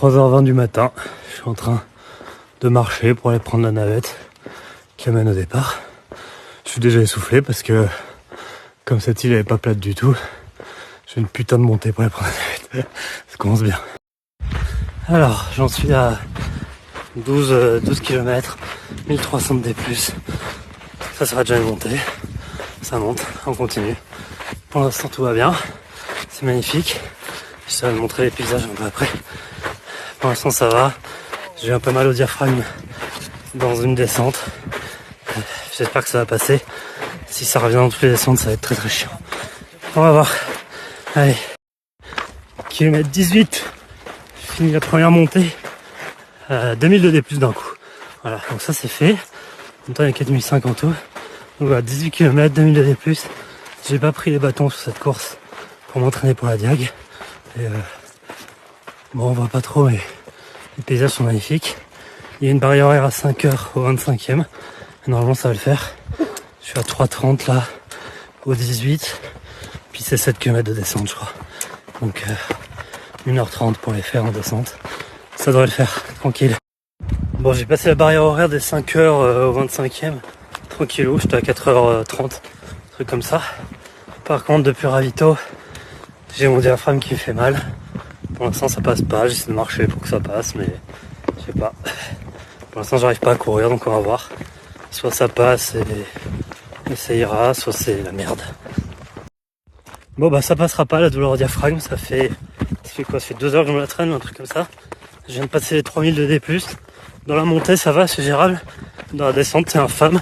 3h20 du matin. Je suis en train de marcher pour aller prendre la navette qui amène au départ. Je suis déjà essoufflé parce que comme cette île n'est pas plate du tout, j'ai une putain de montée pour aller prendre la navette. Ça commence bien. Alors, j'en suis à 12 km, 1300 D+. Ça sera déjà une montée. Ça monte, on continue. Pour l'instant, tout va bien. C'est magnifique. Je vais vous montrer les paysages un peu après. Pour l'instant, ça va. J'ai un peu mal au diaphragme dans une descente. J'espère que ça va passer. Si ça revient dans toutes les descentes, ça va être très très chiant. On va voir. Allez. Kilomètre 18. Je finis la première montée. 2000 de D+ d'un coup. Voilà, donc ça c'est fait. En même temps, il y a 4005 en tout. Donc voilà, 18 km, 2000 de D+. J'ai pas pris les bâtons sur cette course pour m'entraîner pour la diag. Et bon, on voit pas trop, mais les paysages sont magnifiques. Il y a une barrière horaire à 5h au 25e. Et normalement, ça va le faire. Je suis à 3h30 là, au 18. Puis c'est 7 km de descente, je crois. Donc 1h30 pour les faire en descente. Ça devrait le faire, tranquille. Bon, j'ai passé la barrière horaire des 5h au 25e. Tranquillou, j'étais à 4h30. Truc comme ça. Par contre, depuis ravito, j'ai mon diaphragme qui me fait mal. Pour l'instant, ça passe pas. J'essaie de marcher pour que ça passe, mais je sais pas. Pour l'instant, j'arrive pas à courir, donc on va voir. Soit ça passe et ça ira, soit c'est la merde. Bon, bah ça passera pas, la douleur au diaphragme. Ça fait quoi? Ça fait 2 heures que je me la traîne ou un truc comme ça. Je viens de passer les 3000 de D+. Dans la montée, ça va, c'est gérable. Dans la descente, c'est infâme.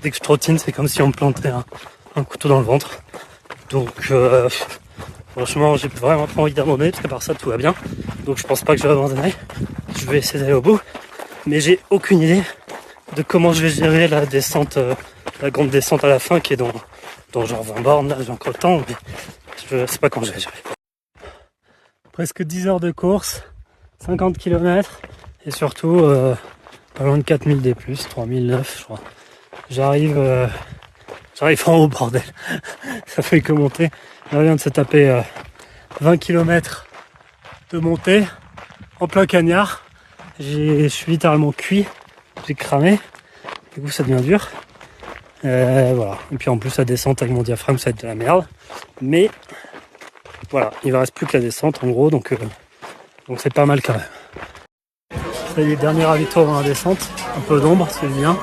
Dès que je trottine, c'est comme si on me plantait un couteau dans le ventre. Donc, franchement, j'ai vraiment pas envie d'abandonner, parce qu'à part ça, tout va bien. Donc, je pense pas que je vais abandonner. Je vais essayer d'aller au bout. Mais j'ai aucune idée de comment je vais gérer la descente, la grande descente à la fin, qui est dans genre 20 bornes. Là, j'ai encore le temps, mais je sais pas quand je vais gérer. Presque 10 heures de course, 50 km, et surtout, pas loin de 4000 D+, 3009, je crois. J'arrive en haut, bordel. Ça fait que monter. On vient de se taper 20 km de montée en plein cagnard. Je suis littéralement cuit. J'ai cramé. Du coup, ça devient dur. Voilà. Et puis en plus, la descente avec mon diaphragme, ça va être de la merde. Mais voilà, il ne reste plus que la descente en gros. Donc c'est pas mal quand même. Ça y est, dernier ravito avant la descente. Un peu d'ombre, c'est bien.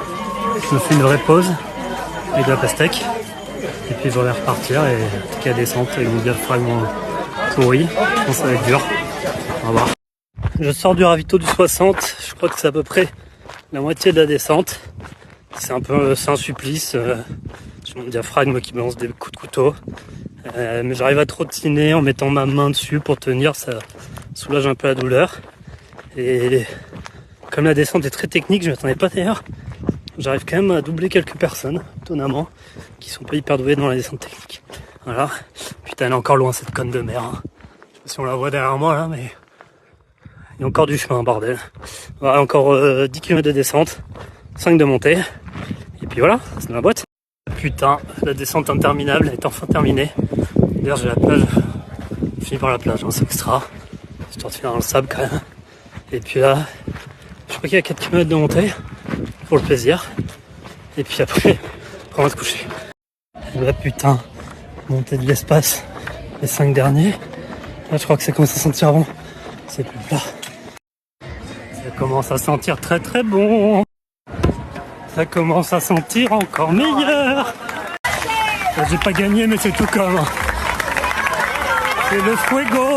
Je me fais une vraie pause avec de la pastèque. Et puis je vais repartir et tout la descente avec mon diaphragme pourri. Je pense que ça va être dur. On va voir. Je sors du ravito du 60. Je crois que c'est à peu près la moitié de la descente. C'est un supplice. J'ai mon diaphragme qui me lance des coups de couteau. Mais j'arrive à trottiner en mettant ma main dessus pour tenir. Ça soulage un peu la douleur. Et comme la descente est très technique, je ne m'attendais pas d'ailleurs. J'arrive quand même à doubler quelques personnes, étonnamment, qui sont pas hyper douées dans la descente technique. Voilà. Putain, elle est encore loin cette conne de mer. Hein. Je sais pas si on la voit derrière moi là, mais il y a encore du chemin, bordel. Voilà, encore 10 km de descente, 5 de montée. Et puis voilà, c'est dans la boîte. Putain, la descente interminable est enfin terminée. D'ailleurs, j'ai la plage. Je finis par la plage, hein, c'est extra. Histoire de finir dans le sable quand même. Et puis là, je crois qu'il y a 4 km de montée. Pour le plaisir. Et puis après, on va se coucher. Là, putain, montée de l'espace, les 5 derniers. Là, je crois que ça commence à sentir bon. C'est plus plat. Ça commence à sentir très très bon. Ça commence à sentir encore meilleur. Là, j'ai pas gagné, mais c'est tout comme. C'est le fuego.